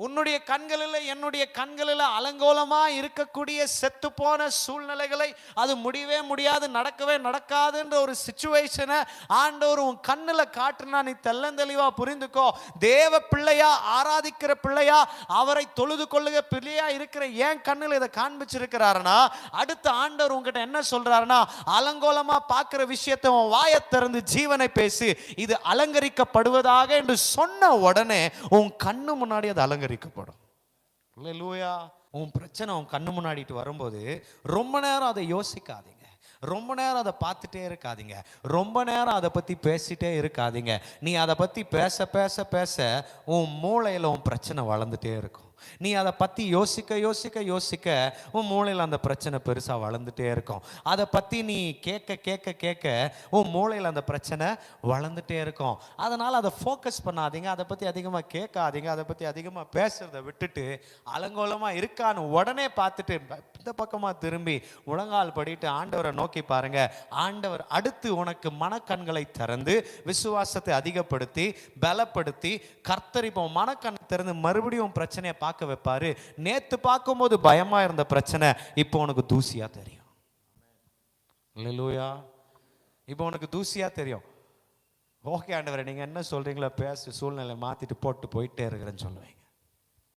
உன்னுடைய கண்களில் என்னுடைய கண்களில் அலங்கோலமா இருக்கக்கூடிய செத்து போன சூழ்நிலைகளை, அது முடியவே முடியாது, நடக்கவே நடக்காதுன்ற ஒரு சிச்சுவேஷனை ஆண்டவர் உன் கண்ணில் காட்டுனா நீ தெள்ளந்தெளிவா புரிந்துக்கோ. தேவ பிள்ளையா, ஆராதிக்கிற பிள்ளையா, அவரை தொழுது கொள்ளுக பிள்ளையா இருக்கிற என் கண்ணில் இதை காண்பிச்சிருக்கிறாருன்னா, அடுத்த ஆண்டவர் உங்ககிட்ட என்ன சொல்றாருன்னா, அலங்கோலமா பார்க்கிற விஷயத்தை உன் வாயை திறந்து ஜீவனை பேசு, இது அலங்கரிக்கப்படுவதாக என்று சொன்ன உடனே உன் கண்ணு முன்னாடி அது அலங்கரிக்கப்படும். அல்லேலூயா. உன் பிரச்சனை உன் கண்ணு முன்னாடிட்டு வரும்போது ரொம்ப நேரம் அதை யோசிக்காதீங்க, ரொம்ப நேரம் அதை பார்த்துட்டே இருக்காதீங்க, ரொம்ப நேரம் அதை பற்றி பேசிட்டே இருக்காதீங்க. நீ அதை பற்றி பேச பேச பேச உன் மூளையில் உன் பிரச்சனை வளர்ந்துட்டே இருக்கும். நீ அதை பற்றி யோசிக்க யோசிக்க யோசிக்க உன் மூளையில் அந்த பிரச்சனை பெருசாக வளர்ந்துட்டே இருக்கும். அதை பற்றி நீ கேட்க கேட்க கேட்க உன் மூளையில் அந்த பிரச்சனை வளர்ந்துட்டே இருக்கும். அதனால் அதை ஃபோக்கஸ் பண்ணாதீங்க, அதை பற்றி அதிகமாக கேட்காதீங்க, அதை பற்றி அதிகமாக பேசுகிறத விட்டுட்டு அலங்கோலமாக இருக்கான்னு உடனே பார்த்துட்டு இந்த பக்கமாக திரும்பி முழங்கால் படிட்டு ஆண்டவரை நோக்கி பாருங்க. ஆண்டவர் அடுத்து உனக்கு மனக்கண்களை திறந்து விசுவாசத்தை அதிகப்படுத்தி பலப்படுத்தி கர்த்தரிப்போம் மனக்கண் திறந்து மறுபடியும் பிரச்சனையை பார்க்க வைப்பாரு. நேத்து பார்க்கும்போது பயமா இருந்த பிரச்சனை இப்போ உனக்கு தூசியா தெரியும். அல்லேலூயா. இப்போ உனக்கு தூசியா தெரியும். ஓகே ஆண்டவரே, நீங்க என்ன சொல்றீங்களோ பேச, சூழ்நிலை மாத்திட்டு போட்டு போயிட்டே இருக்கிறேன்னு சொல்லுவீங்க.